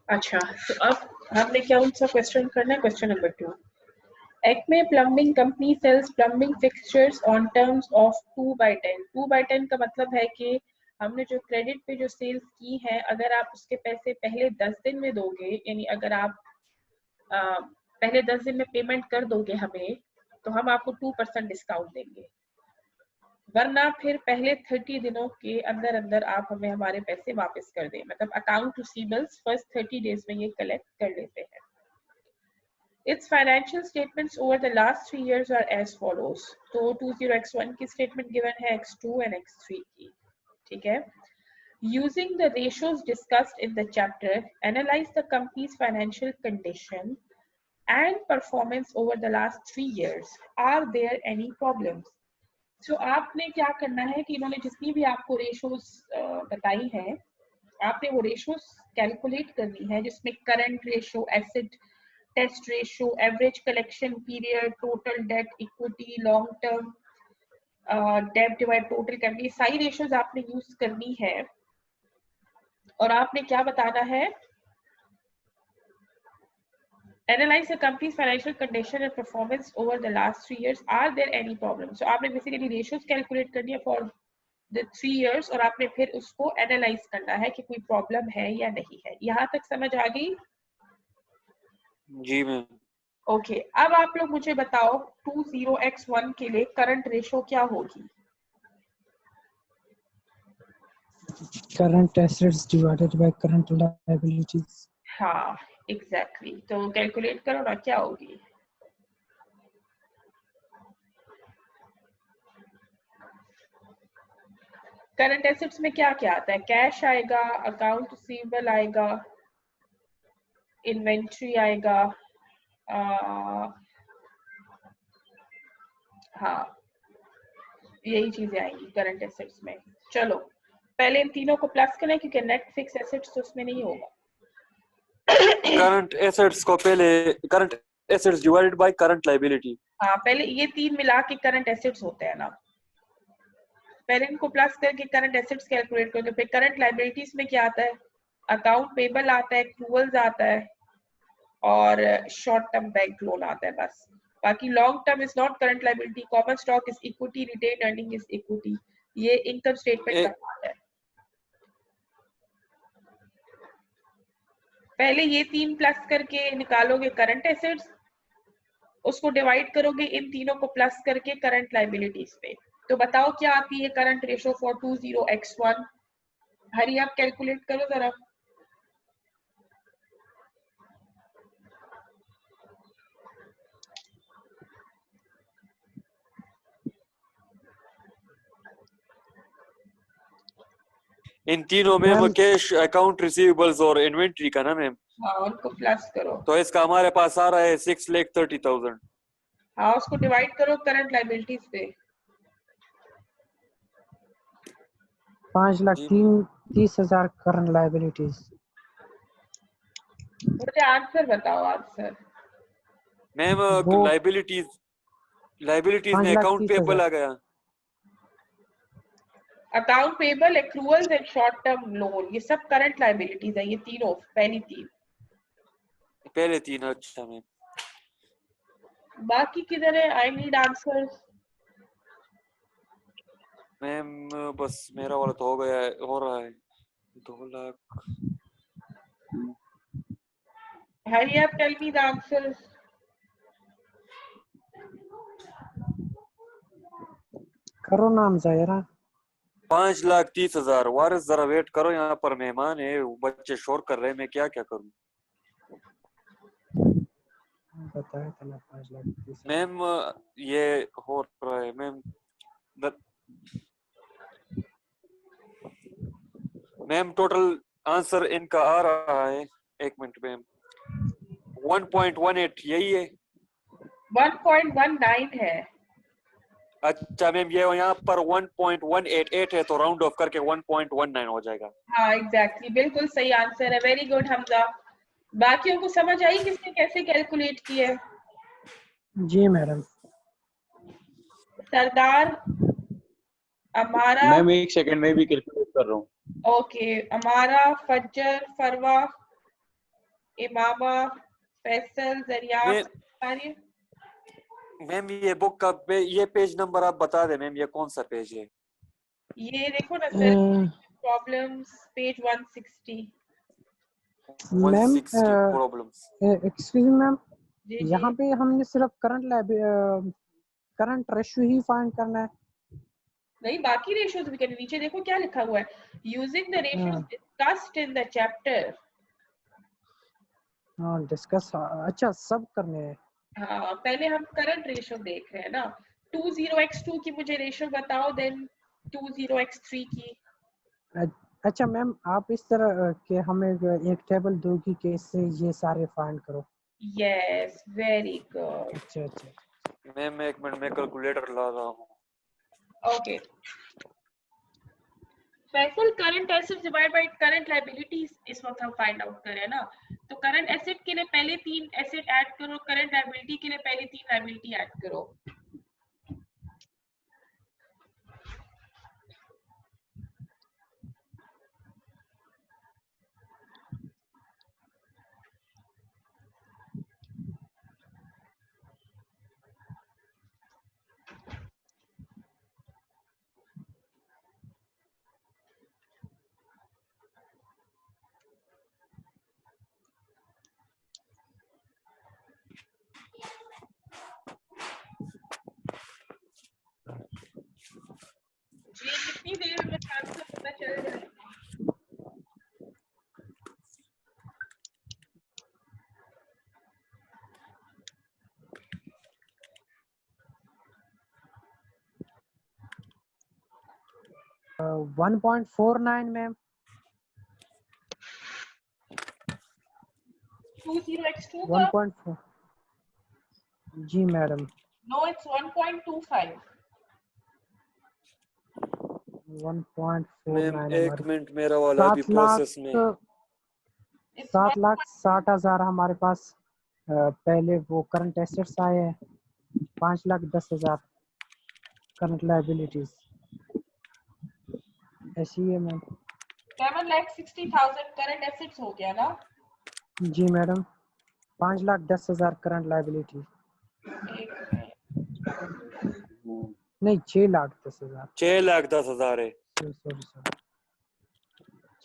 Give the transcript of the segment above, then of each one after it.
अच्छा, तो अब हमने क्या उनसे क्वेश्चन करना है? Question number 2, Acme plumbing company sells plumbing fixtures on terms of 2/10। 2/10 का मतलब है कि हमने जो क्रेडिट पे जो सेल्स की है, अगर आप उसके पैसे पहले 10 दिन में दोगे, यानी अगर आप पहले 10 दिन में पेमेंट कर दोगे हमें, तो हम आपको 2% डिस्काउंट देंगे, वरना फिर पहले 30 दिनों के अंदर अंदर आप हमें हमारे पैसे वापस कर दें। मतलब अकाउंट रिसीवेबल्स फर्स्ट 30 डेज में ये कलेक्ट कर लेते हैं। Its financial statements over the last 3 years are as follows. तो 20x1 की statement given है, x2 and x3 की, ठीक है। Using the ratios discussed in the chapter, analyze the company's financial condition and performance over the last 3 years. Are there any problems? So आपने क्या करना है कि इन्होंने जितनी भी आपको रेशोज बताई हैं, आपने वो रेशोज कैलकुलेट करनी है, जिसमें current ratio, asset test ratio, average collection period, total debt equity, long term debt divide total capital, सारी रेशोज आपने यूज करनी है। और आपने क्या बताना है? Analyze the company's financial condition and performance over the last 3 years. Are there any problems? So आपने बेसिकली रेशियोज कैलकुलेट करनी है फॉर द 3 years और आपने फिर उसको एनालाइज करना है कि कोई प्रॉब्लम है या नहीं है। यहाँ तक समझ आ गई? जी मैम। ओके, अब आप लोग मुझे बताओ 20x1 के लिए करंट रेशो क्या होगी? Current assets divided by current liabilities. हाँ एग्जैक्टली, तो कैलकुलेट करो ना, क्या होगी? करंट एसेट्स में क्या क्या आता है? कैश आएगा, अकाउंट रिसीवेबल आएगा, इन्वेंट्री आएगा, हाँ यही चीजें आएंगी करंट एसेट्स में। चलो पहले इन तीनों को प्लस करें, क्योंकि नेट फिक्स एसेट्स तो उसमें नहीं होगा। करंट एसेट्स को पहले current assets divided by current liability. हाँ, पहले ये तीन मिला के करंट एसेट्स होते हैं ना, पहले इनको प्लस करके करंट एसेट्स कैलकुलेट करो। फिर करंट लायबिलिटीज में क्या आता है? अकाउंट पेबल आता है, एक्रूवल्स आता है और शॉर्ट टर्म बैंक लोन आता है, बस। बाकी long term is not current liability, common stock is equity, retain earning is equity, ये इनकम स्टेटमेंट का पार्ट है। पहले ये तीन प्लस करके निकालोगे करंट एसेट्स, उसको डिवाइड करोगे इन तीनों को प्लस करके करंट लायबिलिटीज पे। तो बताओ क्या आती है करंट रेशो फॉर 20x1? हरी आप कैलकुलेट करो जरा। इन तीनों में वो कैश, अकाउंट रिसीवेबल्स और इन्वेंट्री का ना मैम। हाँ, उनको प्लस करो। तो इसका हमारे पास आ रहा है 6,30,000। हाँ, उसको डिवाइड करो करंट लायबिलिटीज पे। 5,30,000 करंट लायबिलिटीज। मुझे आंसर बताओ, आंसर। मैम लायबिलिटीज में अकाउंट पेबल आ गया, account payable, accruals and short term loan, ये सब करंट लायबिलिटीज है, ये तीनों, पहली तीन। पहले तीन। अच्छा मैम, बाकी किधर है? I need answers. मैम बस मेरा वाला तो हो गया है, हो रहा है 2 lakh. Hurry up, tell me the answers. करो नाम ज़ाहिरा। 5,30,000। वारिस जरा वेट करो, यहाँ पर मेहमान है, बच्चे शोर कर रहे हैं, मैं क्या क्या करूँ। बताया था ना 5,30,000। मैम ये हो रहा है मैम। मैम टोटल आंसर इनका आ रहा है, 1 मिनट मैम, 1.18 यही है। 1.19 है। अच्छा मैम, ये यहाँ पर 1.188 है, तो राउंड ऑफ करके 1.19 हो जाएगा। हाँ एग्जैक्टली, बिल्कुल सही आंसर है। Very good Hamza. बाकियों को समझ आई किसने कैसे कैलकुलेट किया है? जी मैडम। सरदार, अमारा। मैम 1 सेकंड में भी कैलकुलेट कर रहा हूँ। ओके, अमारा, फज्जर, फरवा, इमामा, फैसल, जरिया, सारे। मैम ये बुक का ये पेज नंबर आप बता दें मैम, ये कौन सा पेज है? ये देखो ना sir, problems page 160। Ma'am 160 problems. Excuse me ma'am, जी यहाँ जी पे हमने सिर्फ करंट रेशियो ही फाइंड करना है। नहीं, बाकी रेशियोज भी करने। नीचे देखो क्या लिखा हुआ है, using the ratios discussed in the chapter. हाँ डिस्कस, अच्छा सब करने हैं। हाँ, पहले हम करंट रेशियो देख रहे हैं ना। 20x2 की मुझे रेशियो बताओ, देन 20x3 की। अच्छा मैम, आप इस तरह के हमें एक टेबल दोगी कि इससे ये सारे फाइंड करो। Yes, very good. अच्छा अच्छा। मैम एक मिनट में कैलकुलेटर ला रहा हूँ। Okay, Faisal current assets divide by current liabilities इस वक्त हम फाइंड आउट कर रहे हैं ना। तो करंट एसेट के लिए पहले 3 एसेट ऐड करो, करंट लायबिलिटी के लिए पहले 3 लायबिलिटी ऐड करो। जी, कितनी देर में आंसर पता चल जाएगा? Uh, 1.49 ma'am. 20x2 का 1.4 जी मैडम। No, it's 1.25। 1.49 मैम एक हमारे मिनट, मेरा वाला अभी 7 लाख प्रोसेस में। 7,60,000 हमारे पास पहले वो करंट एसेट्स आए हैं। 5,10,000 करंट लायबिलिटीज ऐसी है मैम। 7,60,000 करंट एसेट्स हो गया ना। जी मैडम, 5,10,000 करंट लायबिलिटी। एक मिनट। नहीं 6,10,000। 6,10,000 है। Sorry sorry,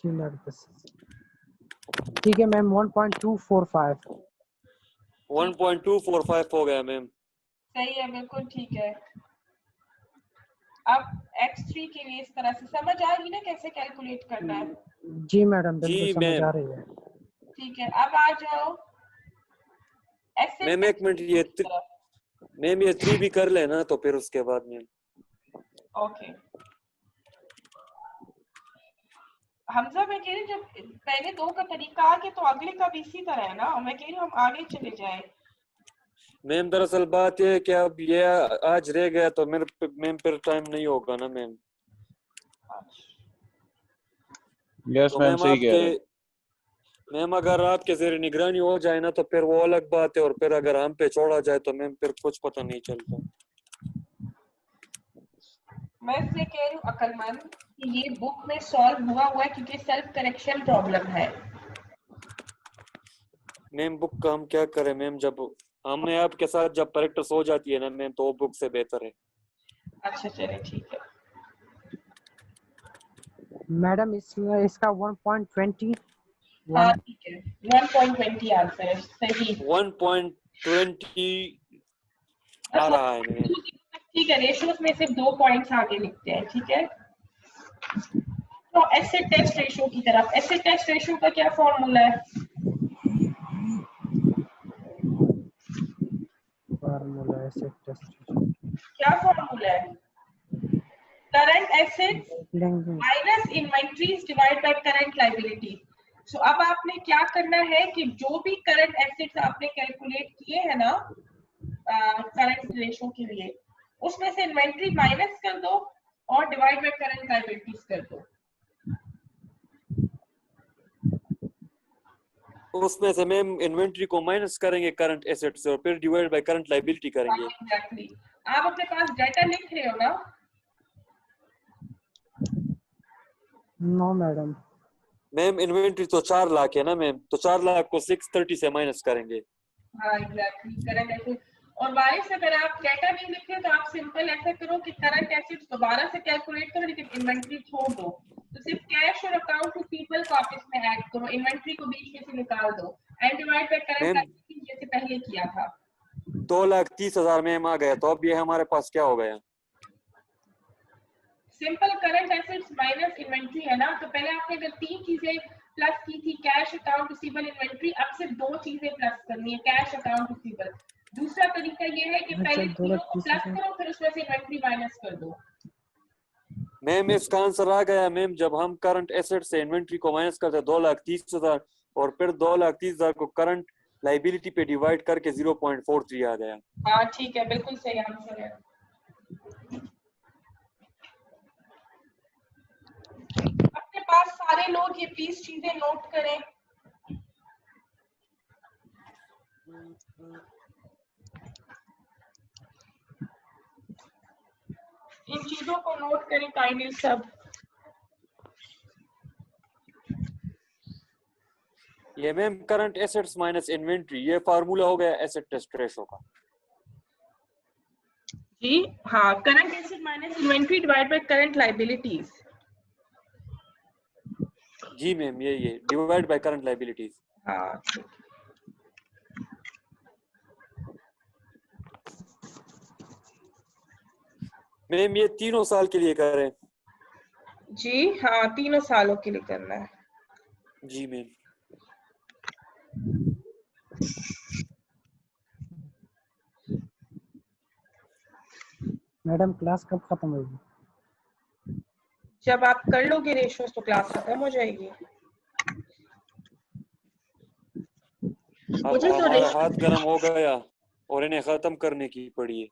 6,10,000। ठीक है मैम, 1.245। 1.245 हो गया मैम। सही है, बिल्कुल ठीक है। अब x3 के लिए इस तरह से समझ आ रही ना कैसे कैलकुलेट करना है? जी मैडम, बिल्कुल जी समझ मैम। आ रही है। ठीक है, अब आ जाओ एसेट मैम एक मिनट, की तरफ। मैम ये 3 भी कर लेना तो फिर उसके बाद मैम। ओके, हमजा मैं कह रही हूँ जब पहले 2 का तरीका आ गया तो अगले का भी इसी तरह है ना। मैं कह रही हूँ हम आगे चले जाए। मैम दरअसल बात ये है कि अब ये आज रह गया तो मैम फिर टाइम नहीं होगा ना मैम। यस तो मैम, मैम सही कह रहे हैं। मैम अगर आपके ज़रिए निगरानी हो जाए ना तो फिर वो अलग बात है, और फिर अगर हम पे छोड़ा जाए तो मैम फिर कुछ पता नहीं चलता। मैं इसलिए कह रही हूँ अक्लमंद कि ये बुक में सॉल्व हुआ है क्योंकि सेल्फ करेक्शन प्रॉब्लम है। मैम बुक का हम क्या करें मैम, जब हमें आपके साथ जब प्रैक्टिस हो जाती है ना मैम तो वो बुक से बेहतर है। अच्छा चले ठीक है। मैडम इसका 1.20। हाँ ठीक है, 1.20 आंसर है सही। 1.20 आ रहा है मैम। ठीक है, रेशियोज में सिर्फ 2 पॉइंट्स आगे लिखते हैं, ठीक है। तो एसिड टेस्ट रेशियो की तरफ, एसिड टेस्ट रेशियो का क्या फॉर्मूला है? फार्मूला एसिड टेस्ट क्या फॉर्मूला है? Current assets minus inventories divide by current liability. So अब आपने क्या करना है कि जो भी करंट एसेट्स आपने कैलकुलेट किए हैं ना करंट रेशियो के लिए, उसमें से इन्वेंटरी माइनस कर दो और डिवाइड बाय करंट लायबिलिटीज कर दो। उसमें से मैम इन्वेंटरी को माइनस करेंगे करंट एसेट से और फिर डिवाइड बाय करंट लायबिलिटी करेंगे। एग्जैक्टली। आप अपने पास डाटा लिख रहे हो ना? No madam. मैम इन्वेंट्री तो 4 लाख है ना मैम, तो 4 लाख को 630 से माइनस करेंगे। हाँ एग्जैक्टली करंट एसेट्स। और वारिस अगर आप डेटा नहीं लिखे तो आप सिंपल ऐसा करो कि करंट एसेट्स दोबारा से कैलकुलेट करो लेकिन इन्वेंट्री छोड़ दो, तो सिर्फ कैश और अकाउंट रिसीवेबल को आप इसमें ऐड करो, इन्वेंट्री को बीच में से निकाल दो and divide by current ma'am liability जैसे पहले किया था। 2,30,000 मैम आ गया, तो अब ये हमारे पास क्या हो गया? Simple current assets minus inventory है ना, तो पहले आपने अगर 3 चीजें प्लस की थी कैश अकाउंट रिसीवेबल इन्वेंट्री, अब सिर्फ 2 चीजें प्लस करनी है कैश अकाउंट रिसीवेबल। दूसरा तरीका ये है कि अच्छा पहले 2 लाख तीनों को 30 प्लस हजार। करो फिर उसमें से इन्वेंट्री माइनस कर दो। मैम इसका आंसर आ गया मैम, जब हम करंट एसेट से इन्वेंट्री को माइनस करते हैं 2,30,000 और फिर 2,30,000 को करंट लाइबिलिटी पे डिवाइड करके 0.43 आ गया। हाँ ठीक है, बिल्कुल सही आंसर है। अपने पास सारे लोग ये प्लीज चीजें नोट करें। इन चीजों को नोट करें काइंडली सब। ये ma'am current assets minus inventory, ये फार्मूला हो गया एसेट टेस्ट रेशो का। जी हाँ, current asset minus inventory divide by current liabilities. जी मैम ये डिवाइड बाय करंट लाइबिलिटीज। हाँ ठीक। मैम ये 3 साल के लिए करें? जी हाँ, 3 सालों के लिए करना है। जी मैम। मैडम क्लास कब खत्म होगी? जब आप कर लोगे रेशियोज तो क्लास खत्म हो जाएगी। अब मुझे तो हमारा हाथ गर्म हो गया और इन्हें खत्म करने की पड़ी है।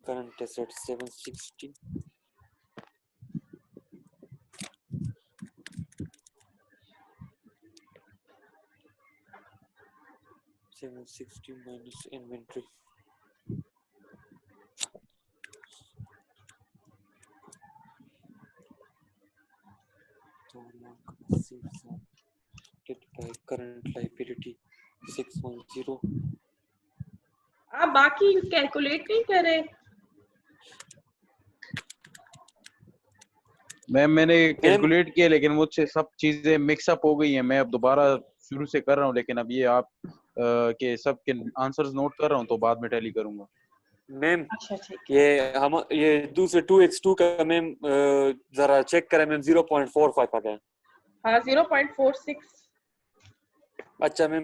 Current asset 760 minus inventory, current liability 610। आप बाकी कैलकुलेट नहीं कर रहे? मैम मैंने कैलकुलेट किया लेकिन मुझसे सब चीजें मिक्सअप हो गई हैं। मैं अब दोबारा शुरू से कर रहा हूँ, लेकिन अब ये आप के सब के आंसर्स नोट कर रहा हूँ तो बाद में टैली करूंगा। मैम अच्छा ठीक है। ये दूसरे 2x2 का मैम जरा चेक करें मैम, 0.45 आ गया। हाँ 0.46। अच्छा मैम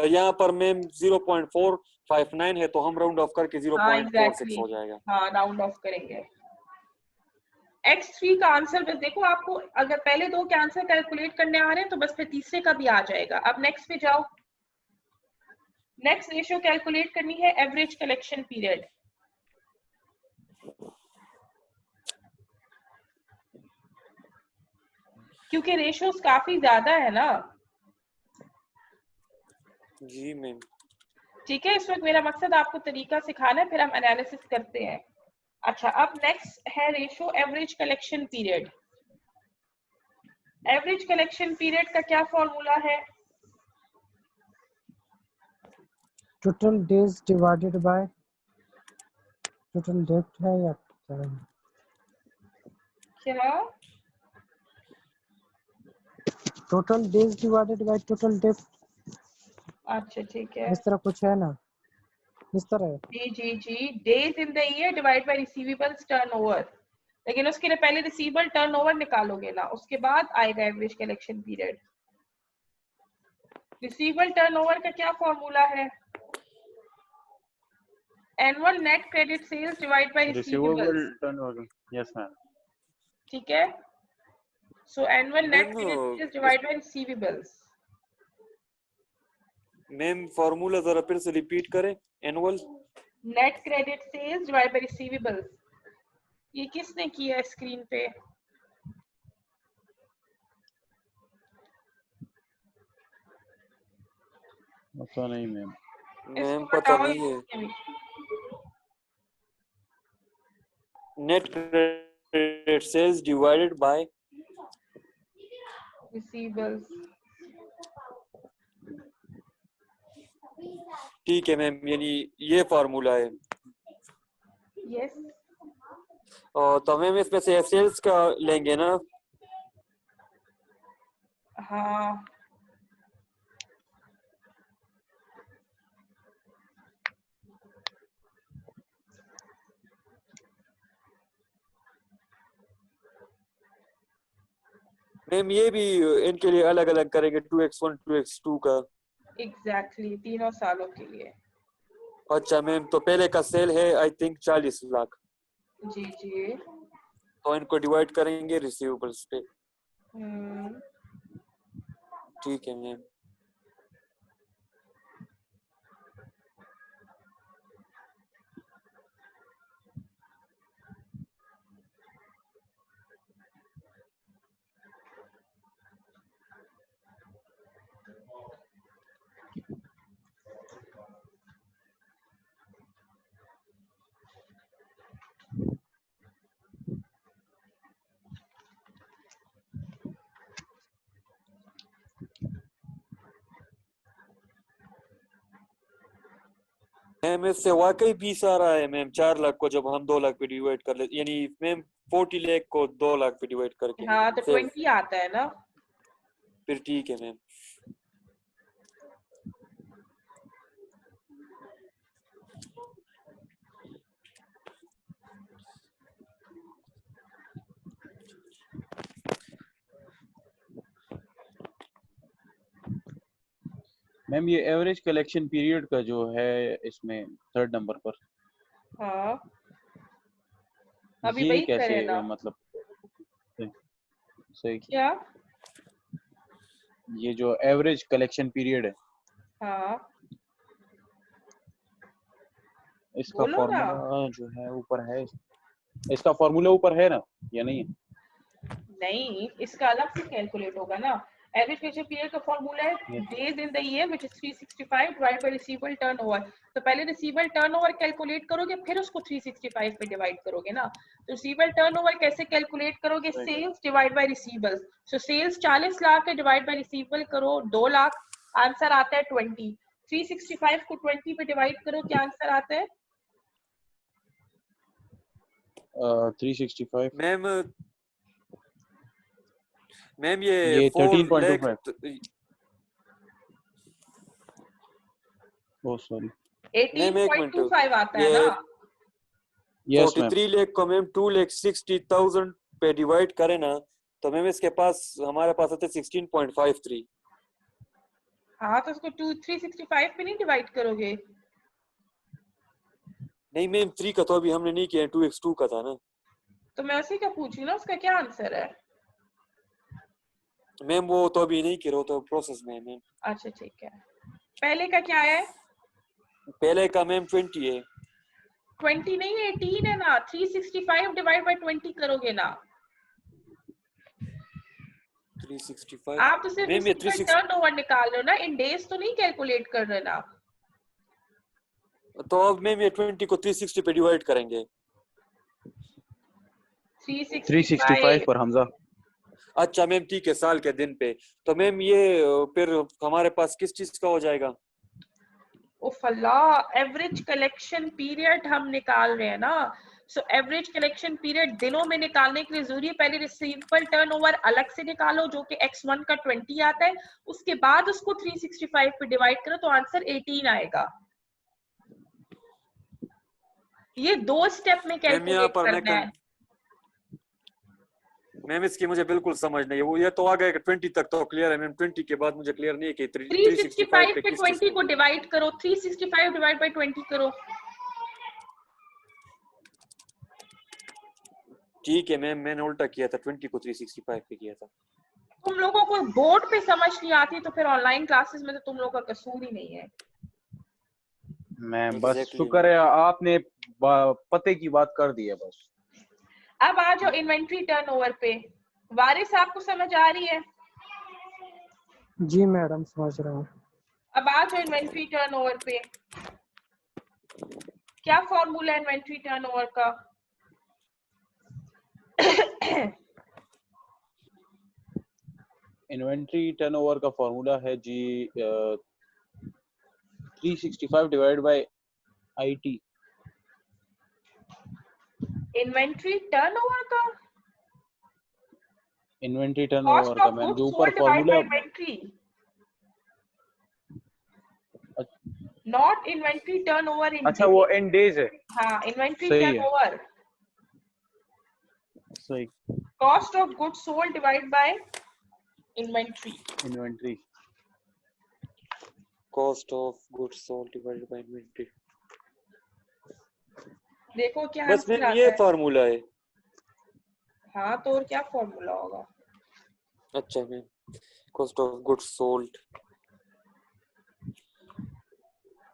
यहाँ पर मैम 0.459 है, तो हम राउंड ऑफ करके हाँ 0.46 एग्जैक्टली हो जाएगा। हाँ राउंड ऑफ करेंगे। x3 का आंसर बस देखो, आपको अगर पहले 2 के आंसर कैलकुलेट करने आ रहे हैं तो बस फिर तीसरे का भी आ जाएगा। अब नेक्स्ट पे जाओ। नेक्स्ट रेशियो कैलकुलेट करनी है एवरेज कलेक्शन पीरियड। क्योंकि रेशियोज काफी ज्यादा है ना। जी मैम। ठीक है, इस वक्त मेरा मकसद आपको तरीका सिखाना है, फिर हम एनालिसिस करते हैं। अच्छा, अब नेक्स्ट है ratio average collection period. Average collection period का क्या फॉर्मूला है? Total days divided by total date है या क्या है? क्या? Total days divided by total date, अच्छा ठीक है। इस तरह कुछ है ना, इस तरह। जी days in the year divide by receivables turnover. लेकिन उसके लिए पहले रिसीवेबल टर्नओवर निकालोगे ना, उसके बाद आएगा average collection period. Receivable turnover का क्या फॉर्मूला है? Annual net credit sales divide by receivables. Turnover. Yes ma'am. ठीक है, so annual net ma'am credit sales divide by receivables. Ma'am formula जरा फिर से रिपीट करें। Annual net credit sales divide by receivables. ये किसने किया है स्क्रीन पे? पता नहीं मैम। मैम इसको पता बताओ नहीं है। ये net credit sales divided by receivables. ठीक है मैम, यानी ये फार्मूला है। यस, और तो मैम इसमें से सेल्स का लेंगे ना? हाँ मैम ये भी इनके लिए अलग अलग करेंगे, 2x1 2x2 का। एग्जैक्टली, तीनों सालों के लिए। अच्छा मैम, तो पहले का सेल है आई थिंक 40 लाख, जी जी। तो इनको डिवाइड करेंगे रिसीवेबल्स पे। हम्म, ठीक है मैम। मैम इससे वाकई 20 आ रहा है मैम, 4 लाख को जब हम 2 लाख पे डिवाइड कर लेते, यानी मैम 40 लाख को 2 लाख पे डिवाइड करके हाँ तो सेल्स। 20 आता है ना। फिर ठीक है मैम। मैम ये एवरेज कलेक्शन पीरियड का जो है इसमें थर्ड नंबर पर, हाँ अभी ये वही कैसे करे ना। मतलब सही, क्या? ये जो एवरेज कलेक्शन पीरियड है हाँ इसका बोलो ना। फॉर्मूला जो है ऊपर है, इसका फॉर्मूला ऊपर है ना या नहीं है? नहीं, इसका अलग से कैलकुलेट होगा ना। एवरेज कलेक्शन पीरियड का फॉर्मूला है days in the year which is 365 divide by receivable turnover. तो पहले रिसीवेबल टर्नओवर कैलकुलेट करोगे, फिर उसको 365 पे डिवाइड करोगे ना। तो रिसीवेबल टर्नओवर कैसे कैलकुलेट करोगे? Sales divide by receivables. So sales 40 lakh है, डिवाइड बाय रिसीवेबल करो 2 लाख, आंसर आता है 20। 365 को 20 पे डिवाइड करो, क्या आंसर आता है? 365 मैम मैम ये ये 4 लाख 13.25, ओ सॉरी, मैम एक मिनट, 18.25 आता है ये ना। यस मैम, 43 लाख को मैम 2,60,000 पे डिवाइड करें ना, तो मैम इसके पास हमारे पास आते 16.53। हाँ तो उसको 365 पे नहीं डिवाइड करोगे। नहीं मैम 3 का तो अभी हमने नहीं किया, 2x2 का था ना तो मैं उसी का पूछ रही हूँ ना, उसका क्या आंसर है? मैम, वो तो अभी नहीं किया, वो तो प्रोसेस में है मैम। अच्छा ठीक है, पहले का क्या है? पहले का मैम 20 है। 20 नहीं, 18 है ना। 365 डिवाइड बाय 20 करोगे ना। 365 आप तो सिर्फ मैम, ये रिसीवेबल 36, टर्नओवर निकाल रहे हो ना, इन डेज तो नहीं कैलकुलेट कर रहे ना। तो अब मैम ये 20 को 360 पे डिवाइड करेंगे। 365 365। पर हमजा। अच्छा मैम ठीक है, साल के दिन पे। तो मैम ये फिर हमारे पास किस चीज का हो जाएगा? उफ अल्लाह, एवरेज कलेक्शन पीरियड हम निकाल रहे हैं ना। सो एवरेज कलेक्शन पीरियड दिनों में निकालने के लिए जरूरी है पहले रिसीवेबल टर्नओवर अलग से निकालो जो कि x1 का 20 आता है, उसके बाद उसको 365 पे डिवाइड करो तो आंसर 18 आएगा। ये 2 स्टेप में मैम यहाँ कैलकुलेट पर करना है। मैम इसकी मुझे बिल्कुल समझ नहीं है, वो ये तो आ गया 20 तक तो क्लियर है मैम, 20 के बाद मुझे क्लियर नहीं है कि 365 365 पे पे किस चीज 20 का। को डिवाइड करो, 365 डिवाइड बाय 20 करो। ठीक है मैम, मैंने उल्टा किया था, 20 को 365 पे किया था। तुम लोगों को बोर्ड पे समझ नहीं आती तो फिर ऑनलाइन क्लासेस में तो तुम लोगों का कसूर ही नहीं है। मैम बस एग्जैक्टली शुक्र है आपने पते की बात कर दी है बस। अब आ जाओ इन्वेंट्री टर्नओवर पे। वारिस आपको समझ आ रही है? जी मैडम समझ रहा हूँ। अब आ जाओ इन्वेंट्री टर्नओवर पे। क्या फॉर्मूला इन्वेंट्री टर्नओवर का? इन्वेंट्री टर्नओवर का फॉर्मूला है जी 365 divide by IT। Inventory turnover का इन्वेंट्री कॉस्ट टर्नओवर का ऑफ मैम गुड्स जो ऊपर sold divide by formula inventory, not inventory turnover in अच्छा वो इन डेज है। हाँ, इन्वेंट्री सही है टर्नओवर सही। Cost of goods sold divide bye inventory. Inventory cost of goods sold divided bye inventory. देखो क्या बस आंसर मैम आता ये है। फार्मूला है। हाँ तो और क्या फॉर्मूला होगा? अच्छा ma'am cost of goods sold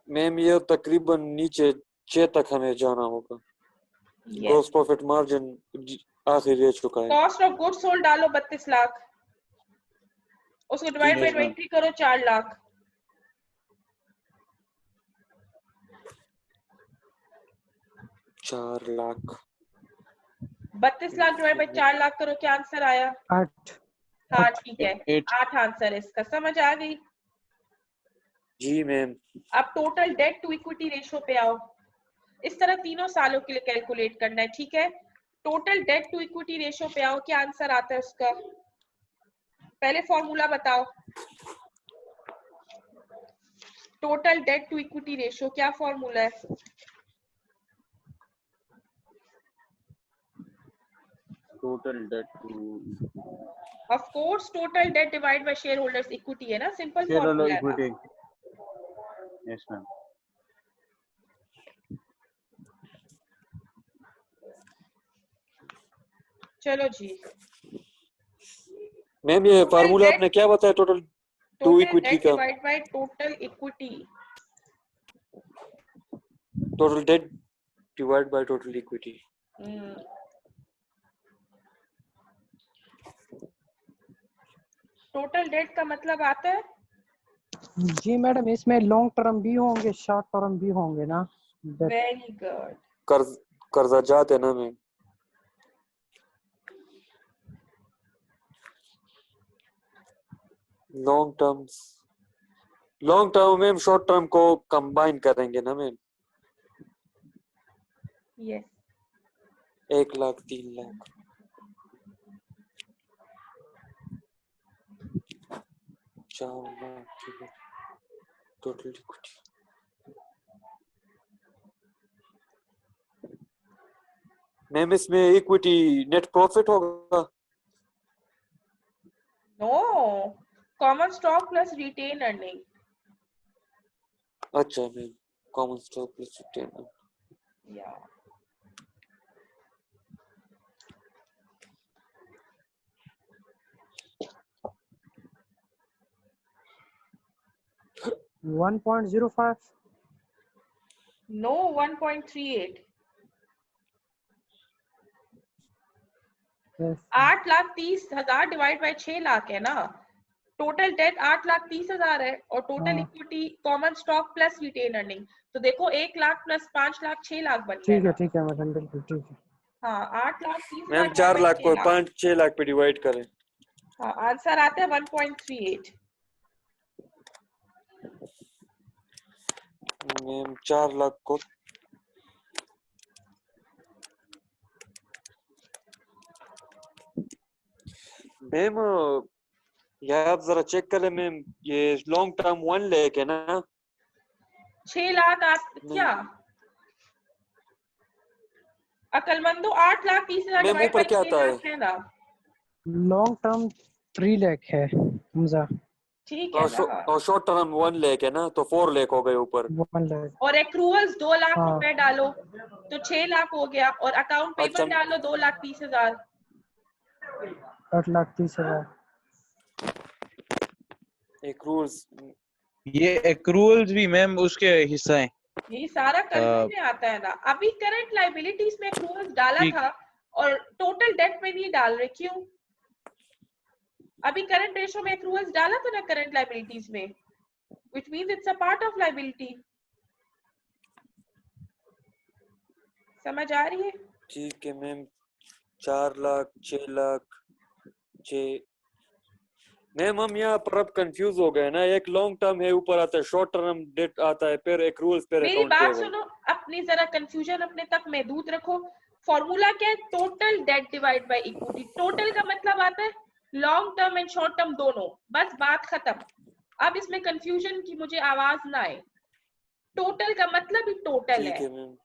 ma'am ये तकरीबन नीचे 6 तक हमें जाना होगा। ग्रॉस प्रॉफिट मार्जिन आखिर रह चुका है। कॉस्ट ऑफ गुड्स सोल्ड डालो 32 लाख, उसको divide by Yes, ma'am. Inventory करो 4 लाख। 4 लाख 32 लाख डिवाइड बाय 4 लाख करो, क्या आंसर आया? 8। हाँ ठीक है, 8 8 आंसर है इसका। समझ आ गई? जी मैम। अब total debt to equity ratio पे आओ। इस तरह तीनों सालों के लिए कैलकुलेट करना है, ठीक है? Total debt to equity ratio पे आओ, क्या आंसर आता है उसका? पहले फॉर्मूला बताओ। Total debt to equity ratio क्या फॉर्मूला है? Total debt to of course total debt divide by share holders equity है ना, सिंपल शेयर फॉर्मूला है इक्विटी। ना। Yes ma'am. चलो जी, मैम ये फार्मूला debt- आपने क्या बताया total to total equity debt का? Divide by total equity. Total debt divide by total equity. Total debt का मतलब आता है जी मैडम, इसमें लॉन्ग टर्म भी होंगे, शॉर्ट टर्म भी होंगे ना? Very good. कर्जा जात है ना ma'am. Long term ma'am short term को कंबाइन करेंगे ना ma'am. Yes 1 lakh 3 lakh 4 lakh total equity. Ma'am इसमें इक्विटी नेट प्रॉफिट होगा? No, common stock plus retain earning. अच्छा ma'am common stock plus retain. या 1.05। No 1.38। Yes. 8,30,000 divide by 6 lakh है ना। टोटल डेट 8,30,000 है और टोटल हाँ। Equity common stock plus retain earning, तो देखो 1 लाख प्लस 5 लाख 6 लाख बन गया। ठीक है मैडम, बिल्कुल ठीक है। हाँ 8,30,000 मैम 4 लाख को 5-6 लाख पे डिवाइड करें। हाँ आंसर आता है 1.38। मैम 4 लाख को मैम ये आप जरा चेक करें मैम, ये लॉन्ग टर्म 1 लाख है ना। 6 लाख क्या अकलमंदो? 8,30,000 मैम डिवाइड ऊपर बाय क्या 6 आता लाख है ना। लॉन्ग टर्म 3 लाख है हमजा। ठीक है ना। और शॉर्ट टर्म 1 लाख है ना, तो 4 लाख हो गए ऊपर। 1 लाख। और एक्रूवल्स 2 लाख हाँ। रुपए डालो तो 6 लाख हो गया, और अकाउंट पेबल अच्छा। डालो 2,30,000। 8,30,000। एक रूल्स ये एक्रूअल्स भी मैम उसके हिस्सा हैं। यही सारा करंट में आता है ना। अभी करंट लायबिलिटीज में एक्रूवल्स डाला ठीक। था और टोटल डेट में नहीं डाल रहे, क्यों? अभी करंट रेशो में एक्रूवल्स डाला था ना करंट लायबिलिटीज में। which means it's a part of liability. समझ आ रही है? ठीक है मैम, 4 लाख, 6 लाख, 6। मैम हम यहाँ पर अब कंफ्यूज हो गए ना, एक लॉन्ग टर्म है, ऊपर आता है शॉर्ट टर्म डेट आता है, फिर एक्रूअल्स, फिर मेरी अकाउंट बात पेबल। सुनो, अपनी जरा कंफ्यूजन अपने तक महदूद रखो। फॉर्मूला क्या है? Total debt divide by equity. Total का मतलब आता है long term and short term दोनों, बस बात खत्म। अब इसमें कंफ्यूजन की मुझे आवाज ना आए, टोटल का मतलब ही टोटल ठीक है। है मैम।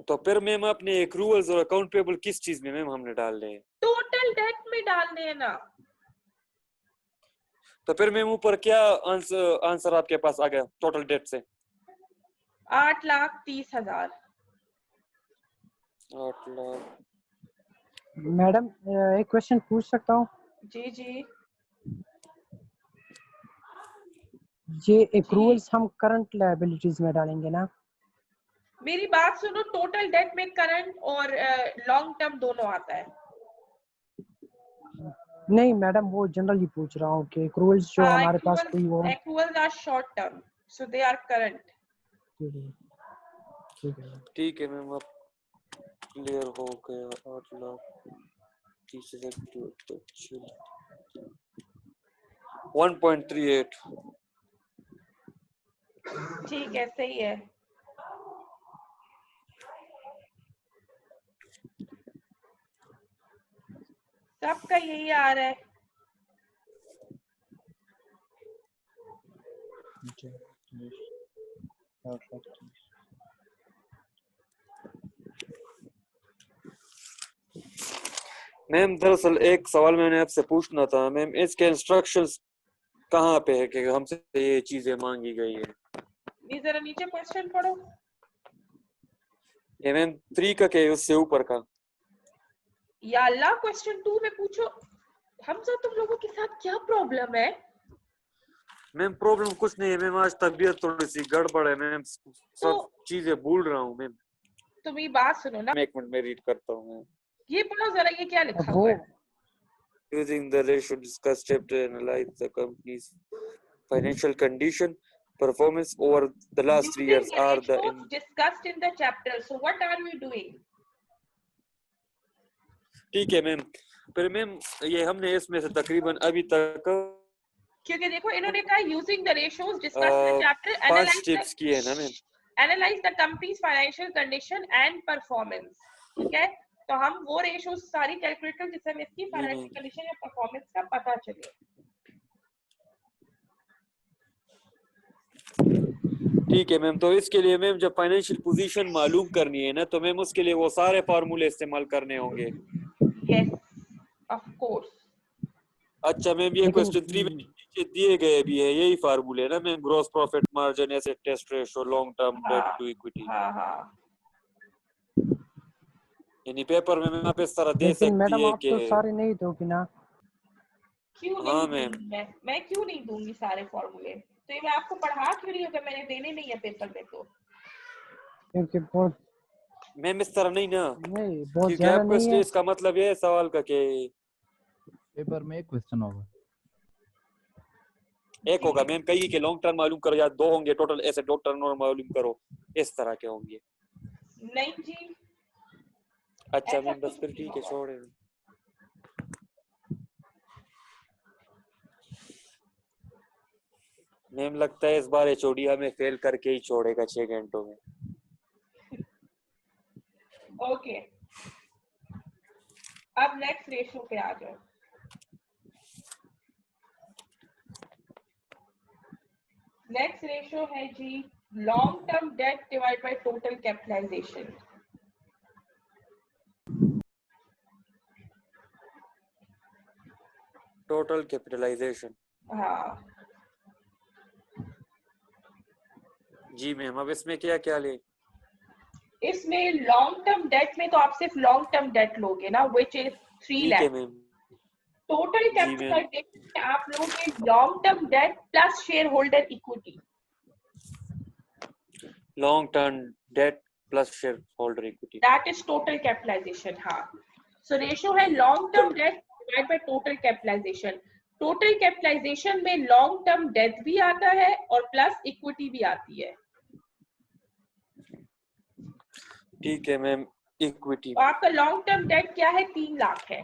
तो फिर मैम अपने एक्रूअल्स और अकाउंट पेबल किस चीज में मैम हमने डालने हैं? टोटल डेट में डालने हैं ना। तो फिर मैम ऊपर क्या आंसर आपके पास आ गया टोटल डेट से? 8,30,000। 8 लाख। मैडम एक क्वेश्चन पूछ सकता हूँ? जी जी ये एक्रूअल्स हम करंट लायबिलिटीज में डालेंगे ना? मेरी बात सुनो, टोटल डेट में करंट और लॉन्ग टर्म दोनों आता है। नहीं मैडम, वो जनरली पूछ रहा हूँ कि एक्रूअल्स जो हमारे पास कोई और। accruals are short term, so they are current. ठीक है मैम, अब क्लियर हो गया। 8 लाख 30,000 1.38। ठीक है, सही है। सबका यही आ रहा है। मैम दरअसल एक सवाल मैंने आपसे पूछना था मैम, इसके इंस्ट्रक्शंस कहाँ पे है कि हमसे ये चीजें मांगी गई है? ये जरा नीचे क्वेश्चन पढ़ो। ये मैम 3 का क्या है, उससे ऊपर का? या अल्लाह, क्वेश्चन 2 में पूछो। हमजा, तुम लोगों के साथ क्या प्रॉब्लम है? मैम प्रॉब्लम कुछ नहीं है मैम, आज तबीयत थोड़ी सी गड़बड़ है मैम, सब चीजें भूल रहा हूँ मैम। तुम ये बात सुनो ना, एक मिनट में रीड करता हूँ मैम। ये पढ़ो जरा, ये क्या लिखा हुआ है? Using the ratio discussed to analyze the company's financial condition, performance over the last 3 years are the discussed in the chapter. So what are we doing? ठीक है मैम। फिर मैम ये हमने इसमें से तकरीबन अभी तक क्योंकि देखो इन्होंने कहा using the ratios discussed in the chapter, 5 tips किए हैं ना ma'am. Analyse the companies financial condition and performance. ठीक है, तो हम वो रेशियोज सारी कैलकुलेट कर जिससे हमें इसकी फाइनेंशियल कंडीशन या परफॉर्मेंस का पता चले। ठीक है मैम, तो इसके लिए मैम जब फाइनेंशियल पोजीशन मालूम करनी है ना, तो मैम उसके लिए वो सारे फार्मूले इस्तेमाल करने होंगे। Yes of course. अच्छा मैम, ये क्वेश्चन 3 में नीचे दिए गए भी है यही फार्मूले ना ma'am? Gross profit margin, asset test ratio, long term debt to equity. हाँ। यानी पेपर में मैम आप इस तरह दे लेकिन सकती मैडम है आप कि तो सारे नहीं दोगी ना? क्यों हाँ नहीं मैम, मैं क्यों नहीं दूंगी सारे फॉर्मूले? तो ये मैं आपको पढ़ा क्यों रही हूँ अगर मैंने देने नहीं है पेपर में? तो क्योंकि बहुत मैम इस तरह नहीं ना, नहीं, बहुत क्योंकि ज्यादा आपको नहीं है। इसका मतलब ये है सवाल का कि पेपर में एक क्वेश्चन होगा, एक होगा मैम, कई के लॉन्ग टर्म मालूम करो या 2 होंगे, टोटल एसेट टोटल टर्नओवर मालूम करो, इस तरह के होंगे। नहीं जी, अच्छा ऐसा मैम, बस कुछ फिर नहीं ठीक है, होगा। छोड़े। मैम लगता है इस बार एचओडी हमें फेल करके ही छोड़ेगा 6 घंटों में। ओके, अब नेक्स्ट रेशियो पे आ जाओ। नेक्स्ट रेशियो है जी long term debt divide by total capitalisation. Total capitalisation. हाँ जी मैम, अब इसमें क्या क्या ले? इसमें लॉन्ग टर्म डेट में तो आप सिर्फ लॉन्ग टर्म डेट लोगे ना, विच इज 3 ठीक है लाख। मैम। टोटल कैपिटलाइजेशन में आप लोगे long term debt plus shareholder equity. Long term debt plus shareholder equity, that is total capitalisation. हाँ, सो रेशियो है long term debt divide by total capitalisation. Total capitalisation में long term debt भी आता है और plus equity भी आती है। ठीक है मैम, इक्विटी। तो आपका लॉन्ग टर्म डेट क्या है? 3 लाख है,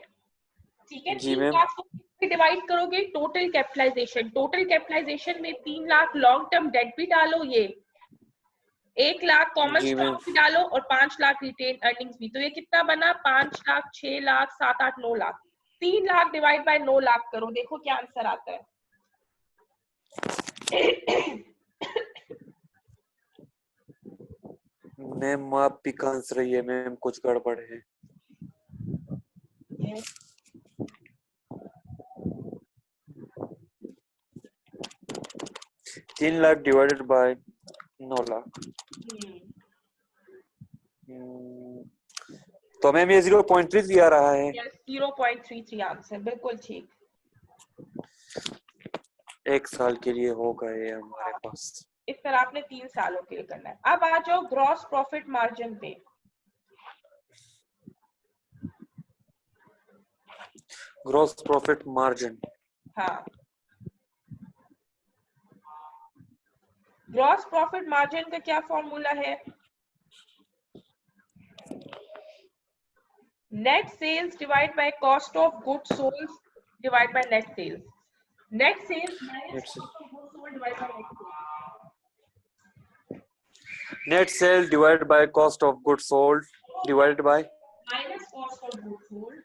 ठीक है। जी 3 मैम। लाख को डिवाइड करोगे टोटल कैपिटलाइजेशन, टोटल कैपिटलाइजेशन में 3 लाख लॉन्ग टर्म डेट भी डालो, ये 1 लाख कॉमन जी मैम। स्टॉक भी डालो और 5 लाख रिटेन अर्निंग्स भी, तो ये कितना बना? 5 लाख, 6 लाख, 7, 8, 9 लाख। 3 लाख डिवाइड बाय 9 लाख करो, देखो क्या आंसर आता है। मैम आप भी हंस रही है मैम, कुछ गड़बड़ है। Yes. 3 lakh divided bye 9 lakh. तो मैम ये 0.33 आ रहा है। Yes, 0.33 आंसर, बिल्कुल ठीक। 1 साल के लिए हो गए हमारे पास। इस तरह आपने 3 सालों के लिए करना है। अब आ जाओ ग्रॉस प्रॉफिट मार्जिन पे। Gross profit margin. हाँ, ग्रॉस प्रॉफिट मार्जिन का क्या फॉर्मूला है? Net sales divide by cost of goods sold divide by net sales. Net sales minus cost of goods sold divide by net sales. Net sale divided by cost of goods sold divided by minus cost of goods sold.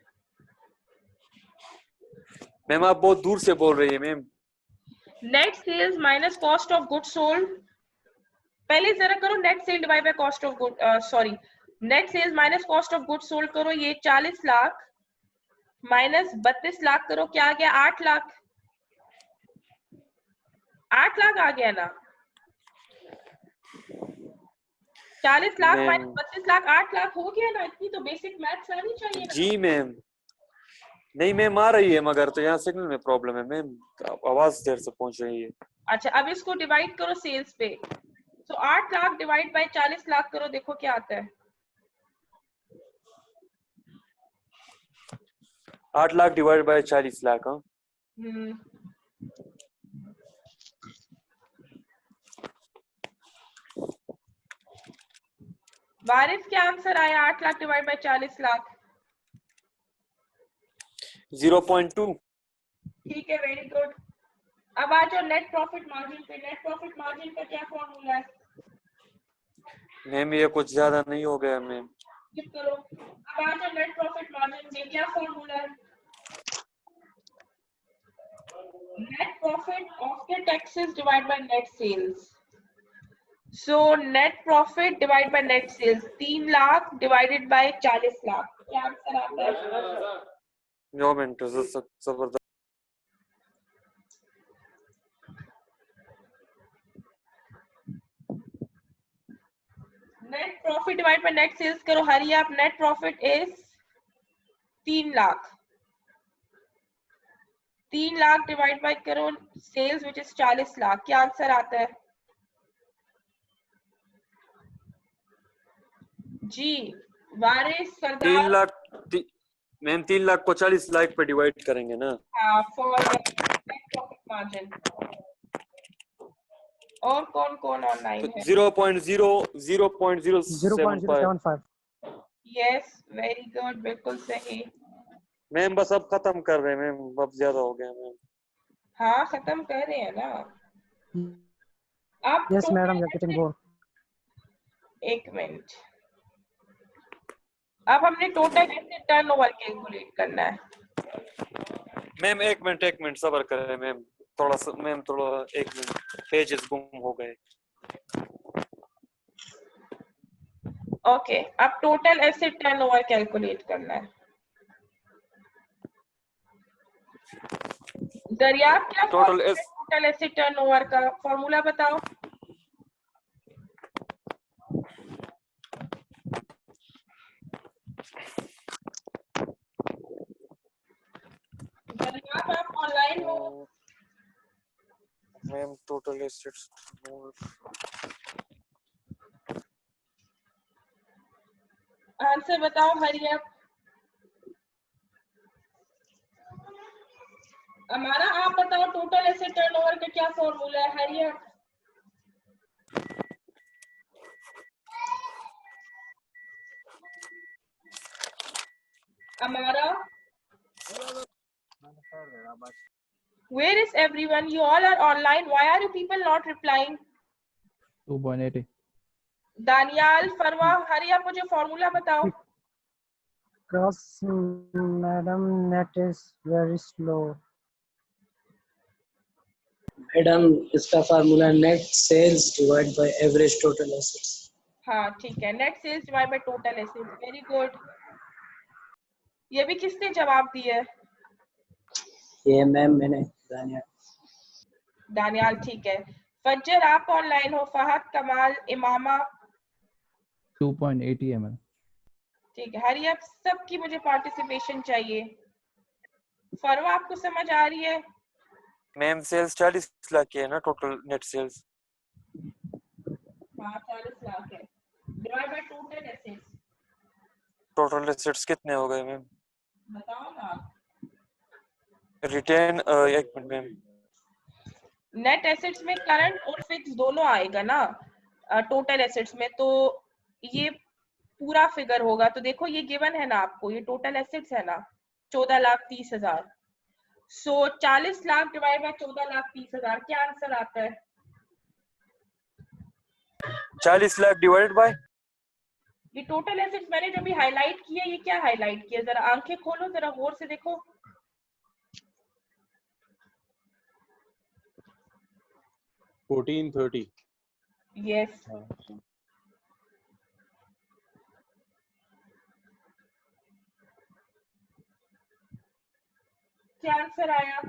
Ma'am आप बहुत दूर से बोल रही है ma'am. Net sales minus cost of goods sold. पहले जरा करो net sale divide by cost of good, sorry, net sales minus cost of goods sold करो। ये 40 लाख माइनस 32 लाख करो, क्या आ गया? 8 लाख। 8 लाख आ गया ना? 40 लाख माइनस 32 लाख, 8 लाख हो गया ना? इतनी तो बेसिक मैथ्स आनी चाहिए ना? जी मैम। नहीं मैम आ रही है, मगर तो यहाँ सिग्नल में प्रॉब्लम है मैम, आवाज देर से पहुंच रही है। अच्छा, अब इसको डिवाइड करो सेल्स पे। तो 8 लाख डिवाइड बाय 40 लाख करो, देखो क्या आता है। 8 लाख डिवाइड बाय 40 लाख। हाँ वारिस क्या आंसर आया? 8 लाख डिवाइड बाय 40 लाख। 0.2। ठीक है, वेरी गुड। अब आ जाओ नेट प्रॉफिट मार्जिन पे। नेट प्रॉफिट मार्जिन का क्या फॉर्मूला है? मैम ये कुछ ज्यादा नहीं हो गया मैम। चेक करो। अब आ जाओ नेट प्रॉफिट मार्जिन पे, क्या फॉर्मूला है? Net profit after taxes divide by net sales. So net profit divide by net sales, 3 lakh divided by 40 lakh, क्या आंसर आता है? 9 मिनट जबरदस्त। Net profit divide by net sales करो, हरी आप। Net profit is 3 lakh. 3 lakh divide by करो sales which is 40 lakh, क्या answer आता है? जी वारिस 3 सरदार। लाख मैम 3 लाख को 40 लाख पे डिवाइड करेंगे ना? For net profit margin. और कौन कौन ऑनलाइन है? 0.075। Yes. यस, वेरी गुड, बिल्कुल सही। मैम बस अब खत्म कर रहे हैं मैम, अब ज्यादा हो गया मैम। हाँ, खत्म कर रहे हैं ना। अब Yes, madam, total you're getting bored. एक मिनट। अब हमने टोटल एसेट टर्नओवर कैलकुलेट करना है। मैम एक मिनट सब्र करें मैम, थोड़ा सा मैम, थोड़ा 1 मिनट, पेजेस गुम हो गए। ओके, अब टोटल एसेट टर्नओवर कैलकुलेट करना है। दरियाब क्या टोटल टोटल एसेट टर्नओवर का फॉर्मूला बताओ। दरियाब आप ऑनलाइन हो? मैम टोटल एसेट्स आंसर बताओ हरी आप। हमारा आप बताओ टोटल एसेट टर्नओवर का क्या फॉर्मूला है? हरिया हमारा where is everyone? You all are online. Why are you people not replying? 2.80. Daniyal, फरवा, हरिया, मुझे फॉर्मूला बताओ. Gross, madam, net is very slow. Madam इसका formula net sales divide by average total assets. हाँ ठीक है, net sales divide by total assets. Very good. ये भी किसने जवाब दिया है? ये मैम मैंने दानियाल, ठीक है. फज्जर आप ऑनलाइन हो. फहद, कमाल, इमामा, 2.80 है मैम. ठीक है. हरिया, सबकी मुझे पार्टिसिपेशन चाहिए. फरवा, आपको समझ आ रही है? मैम सेल्स 40 लाख की है ना टोटल नेट सेल्स. हाँ 40 लाख है. Divide by total assets total assets कितने हो गए मैम? बताओ ना. रिटेन एक मिनट मैम. नेट एसेट्स में करंट और फिक्स दोनों आएगा ना टोटल एसेट्स में, तो ये पूरा फिगर होगा. तो देखो ये गिवन है ना आपको, ये टोटल एसेट्स है ना 14,30,000. सो 40 लाख डिवाइड बाय 14,30,000, क्या आंसर आता है? 40 लाख डिवाइडेड बाय ये टोटल एसेट्स मैंने जो भी हाईलाइट किया, ये क्या हाईलाइट किया? जरा आंखें खोलो, जरा गौर से देखो. 1430. यस. क्या आंसर आया?